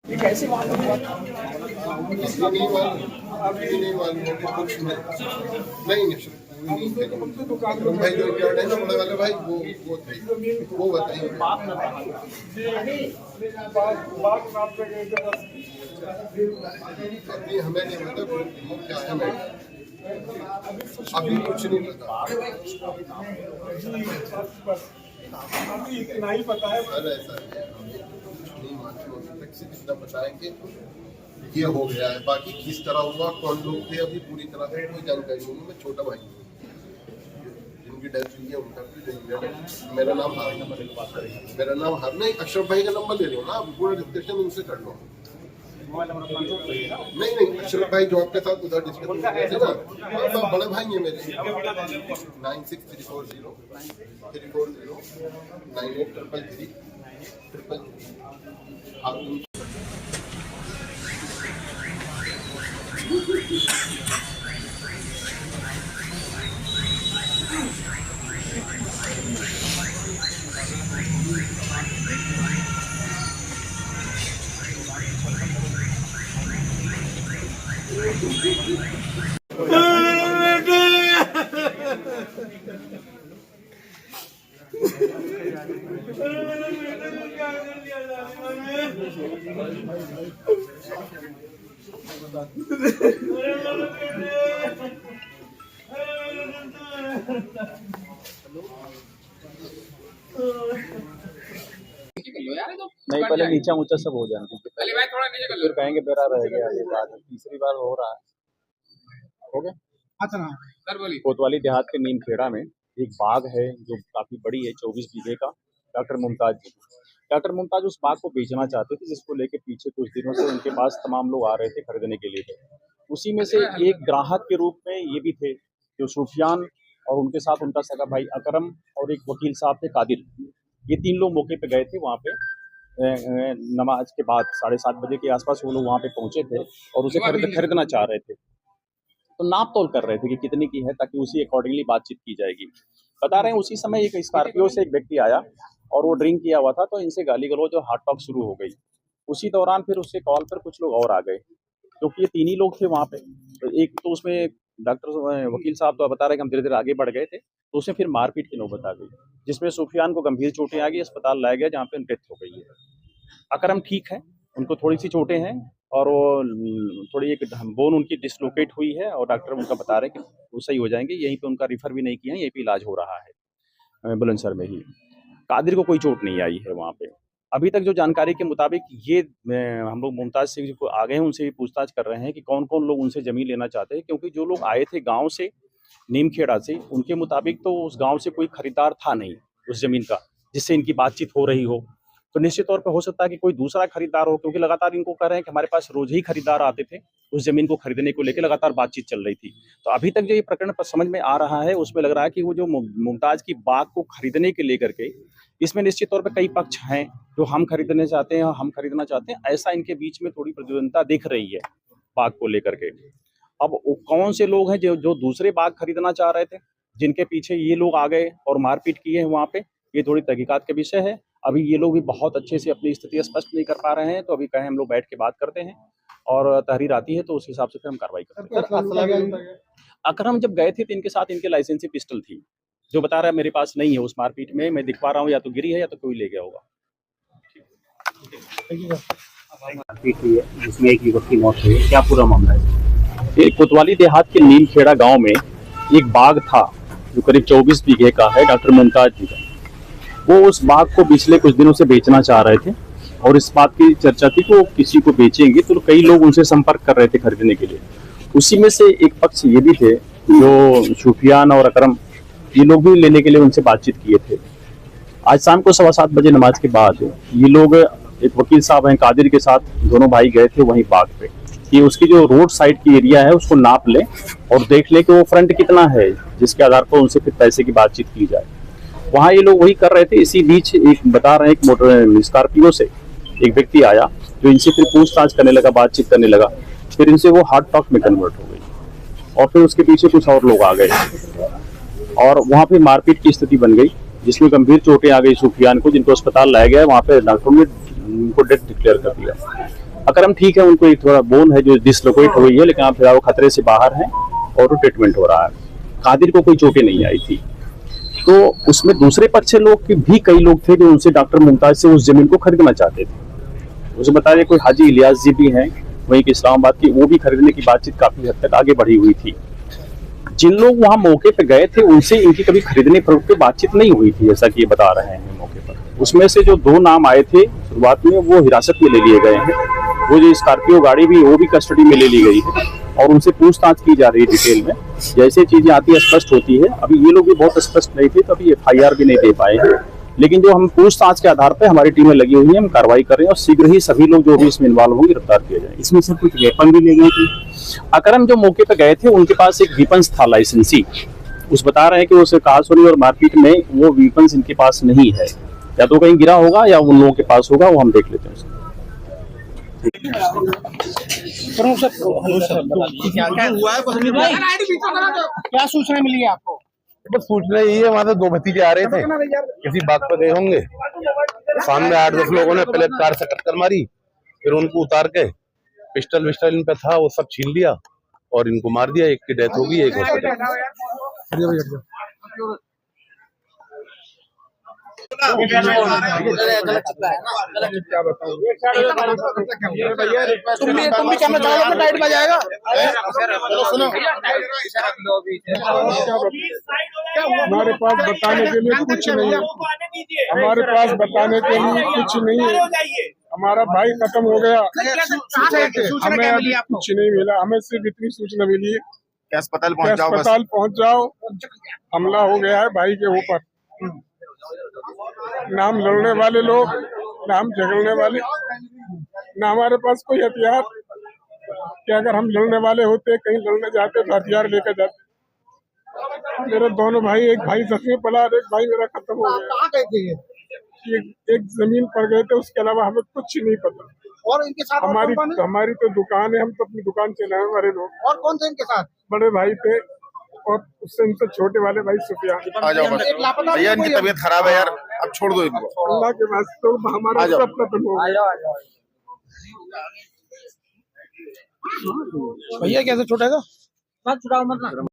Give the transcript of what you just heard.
ये कैसे मालूम हुआ? इसलिए नहीं मालूम, अभी नहीं मालूम है कि कुछ नहीं भाई जो इंटर्न है ना बड़े वाले भाई वो थे, वो बताइए। अभी हमें नहीं पता क्या है, मैं अभी कुछ नहीं पता, अभी इतना ही पता है। सर ऐसा नहीं मालूम से कितना बताएंगे ये हो गया है, बाकी किस तरह हुआ, कौन लोग थे, अभी पूरी तरह से कोई जानकारी नहीं। मैं छोटा भाई जिनकी डेथ हुई है उनका भी मेरा नाम हार नहीं, अशरफ भाई का नंबर ले लो ना, पूरा डिस्कशन उनसे कर लो। नहीं अशरफ भाई जो आपके साथ उधर डिस्कशन कर रहे थे ना, बड़े भाई है मेरे। 96340340 9833 नहीं, पहले नीचा ऊंचा सब हो जाएंगे, पहले भाई थोड़ा नीचे कर लो, फिर कहेंगे बेरा रह गया, ये बात तीसरी बार हो रहा है। हो गया। अच्छा सर बोलिए। कोतवाली देहात के नीमखेड़ा में एक बाग है जो काफी बड़ी है, 24 बीघे का। डॉक्टर मुमताज उस बाग को बेचना चाहते थे, जिसको लेके पीछे कुछ दिनों से उनके पास तमाम लोग आ रहे थे खरीदने के लिए। उसी में से एक ग्राहक के रूप में ये भी थे जो सुफियान और उनके साथ उनका सगा भाई अकरम और एक वकील साहब थे कादिर। ये 3 लोग मौके पे गए थे। वहाँ पे नमाज के बाद 7:30 बजे के आसपास वो लोग वहाँ पे पहुंचे थे और उसे खरीदना चाह रहे थे। तो नाप तोल कर रहे थे कि कितने की है, ताकि उसी अकॉर्डिंगली बातचीत की जाएगी। बता रहे हैं उसी समय एक स्कॉर्पियो से एक व्यक्ति आया और वो ड्रिंक किया हुआ था, तो इनसे गाली गलौज और हाथ टॉक शुरू हो गई। उसी दौरान फिर उसके कॉल पर कुछ लोग और आ गए, क्योंकि ये 3 ही लोग थे वहाँ पे। तो एक तो उसमें डॉक्टर वकील साहब तो बता रहे कि हम धीरे धीरे आगे बढ़ गए थे, तो उसमें फिर मारपीट की नौबत आ गई, जिसमें सुफियान को गंभीर चोटें आ गई, अस्पताल लाया गया, जहाँ पे उनकी डेथ हो गई है। अकरम ठीक है, उनको थोड़ी सी चोटें हैं और वो थोड़ी एक बोन उनकी डिसलोकेट हुई है और डॉक्टर उनका बता रहे हैं कि वो सही हो जाएंगे। यहीं पे उनका रिफर भी नहीं किया है, यहीं पे इलाज हो रहा है बुलंदशहर में ही। कादिर को कोई चोट नहीं आई है वहाँ पे अभी तक। जो जानकारी के मुताबिक ये हम लोग मुमताज से जो आ गए हैं उनसे भी पूछताछ कर रहे हैं कि कौन कौन लोग उनसे ज़मीन लेना चाहते हैं, क्योंकि जो लोग आए थे गाँव से, नीमखेड़ा से, उनके मुताबिक तो उस गाँव से कोई खरीदार था नहीं उस ज़मीन का जिससे इनकी बातचीत हो रही हो। तो निश्चित तौर पे हो सकता है कि कोई दूसरा खरीदार हो, क्योंकि लगातार इनको कह रहे हैं कि हमारे पास रोज ही खरीदार आते थे, उस जमीन को खरीदने को लेकर लगातार बातचीत चल रही थी। तो अभी तक जो ये प्रकरण पर समझ में आ रहा है उसमें लग रहा है कि वो जो मुमताज की बाग को खरीदने के लेकर के, इसमें निश्चित तौर पर कई पक्ष हैं जो हम खरीदना चाहते हैं, हम खरीदना चाहते हैं, ऐसा इनके बीच में थोड़ी प्रतिद्वंदता दिख रही है बाग को लेकर के। अब कौन से लोग हैं जो दूसरे बाग खरीदना चाह रहे थे, जिनके पीछे ये लोग आ गए और मारपीट किए हैं वहाँ पे, ये थोड़ी तहकीकात का विषय है। अभी ये लोग भी बहुत अच्छे से अपनी स्थिति स्पष्ट नहीं कर पा रहे हैं, तो अभी कहें हम लोग बैठ के बात करते हैं और तहरीर आती है तो उस हिसाब से फिर हम कार्रवाई करते हैं। अकरम जब गए थे तो इनके साथ इनके लाइसेंसी पिस्टल थी, जो बता रहा है मेरे पास नहीं है। उस मारपीट में मैं दिखवा रहा हूँ, या तो गिरी है या तो कोई ले गया होगा। मारपीट हुई है जिसमें एक युवक की मौत हुई है, क्या पूरा मामला है? ये कोतवाली देहात के नीमखेड़ा गाँव में एक बाग था जो करीब 24 बीघे का है, डॉक्टर मुमताज जी का। वो उस बाग को पिछले कुछ दिनों से बेचना चाह रहे थे और इस बात की चर्चा थी कि वो किसी को बेचेंगे, तो कई लोग उनसे संपर्क कर रहे थे खरीदने के लिए। उसी में से एक पक्ष ये भी थे जो सुफियान और अकरम, ये लोग भी लेने के लिए उनसे बातचीत किए थे। आज शाम को 7:15 बजे नमाज के बाद ये लोग, एक वकील साहब हैं कादिर के साथ, दोनों भाई गए थे वहीं बाग पे कि उसकी जो रोड साइड की एरिया है उसको नाप लें और देख लें कि वो फ्रंट कितना है, जिसके आधार पर उनसे फिर पैसे की बातचीत की जाए। वहाँ ये लोग वही कर रहे थे। इसी बीच एक बता रहे हैं एक मोटर स्कॉर्पियो से एक व्यक्ति आया जो इनसे फिर पूछताछ करने लगा, बातचीत करने लगा। फिर इनसे वो हार्ड टॉक में कन्वर्ट हो गई और फिर उसके पीछे कुछ और लोग आ गए और वहाँ पे मारपीट की स्थिति बन गई, जिसमें गंभीर चोटें आ गई सुफियान को, जिनको अस्पताल लाया गया। वहाँ पे डॉक्टरों ने उनको डेथ डिक्लेयर कर दिया। अकरम ठीक है, उनको एक थोड़ा बोन है जो डिसलोकेट हुई है, लेकिन आप फिलहाल वो खतरे से बाहर हैं और वो ट्रीटमेंट हो रहा है। कादिर को कोई चोटें नहीं आई थी। तो उसमें दूसरे पक्ष से लोग भी कई लोग थे जो उनसे डॉक्टर मुमताज से उस जमीन को खरीदना चाहते थे। उसे बता रहे कोई हाजी इलियास जी भी हैं वहीं के इस्लामाबाद की, वो भी खरीदने की बातचीत काफी हद तक आगे बढ़ी हुई थी। जिन लोग वहां मौके पे गए थे उनसे इनकी कभी खरीदने फरोख्त की बातचीत नहीं हुई थी, जैसा कि ये बता रहे हैं मौके पर। उसमें से जो 2 नाम आए थे शुरुआत में, वो हिरासत में ले लिए गए हैं। वो जो स्कॉर्पियो गाड़ी भी, वो भी कस्टडी में ले ली गई है और उनसे पूछताछ की जा रही है डिटेल में। जैसे चीजें आती है स्पष्ट होती है। अभी ये लोग भी बहुत स्पष्ट नहीं थे, तो अभी FIR भी नहीं दे पाए हैं, लेकिन जो हम पूछताछ के आधार पर हमारी टीमें लगी हुई हैं, हम कार्रवाई कर रहे हैं और शीघ्र ही सभी लोग जो भी इसमें इन्वॉल्व होंगे गिरफ्तार किए जाएंगे। इसमें सर कुछ वेपन भी ले गए थे। अकरम जो मौके पर गए थे उनके पास एक वीपन्स था लाइसेंसी। उस बता रहे हैं कि उसे कहासुनी और मारपीट में वो वीपन्स इनके पास नहीं है, या तो कहीं गिरा होगा या उन लोगों के पास होगा, वो हम देख लेते हैं। क्या सूचना मिली है आपको? बस सूचना यही है, वहां से 2 भतीजे आ रहे थे, किसी बात पर गए होंगे। सामने 8-10 लोगों ने पहले कार से टक्कर मारी, फिर उनको उतार के पिस्टल विस्टल इन पे था वो सब छीन लिया और इनको मार दिया। एक की डेथ हो गई, एक हॉस्पिटल। क्या बताऊं, तुम भी कैमरा चलाओ तो टाइट बजाएगा। सुनो, हमारे पास बताने के लिए कुछ नहीं है, हमारे पास बताने के लिए कुछ नहीं है। हमारा भाई खत्म हो गया, हमें अभी कुछ नहीं मिला। हमें सिर्फ इतनी सूचना मिली है कि अस्पताल पहुंच जाओ, हमला हो गया है भाई के ऊपर। ना हम लड़ने वाले लोग, ना हम झगड़ने वाले, ना हमारे पास कोई हथियार कि अगर हम लड़ने वाले होते, कहीं लड़ने जाते तो हथियार लेकर जाते। मेरे दोनों भाई, एक भाई जख्मी पड़ा, एक भाई मेरा खत्म हो गया। एक जमीन पर गए थे, उसके अलावा हमें कुछ नहीं पता। और इनके साथ हमारी तो दुकान है, हम तो अपनी दुकान चलाने वाले लोग। और कौन थे इनके साथ? बड़े भाई थे और उससे इनसे छोटे वाले भाई सुफियान। आ जाओ बस भैया, इनकी तबीयत खराब है यार, अब छोड़ दो इनको। अल्लाह के वास्ते तो हमारा सब खत्म हो गया। भैया कैसे छूटेगा? मत छुड़ाओ, मत ना। मतलब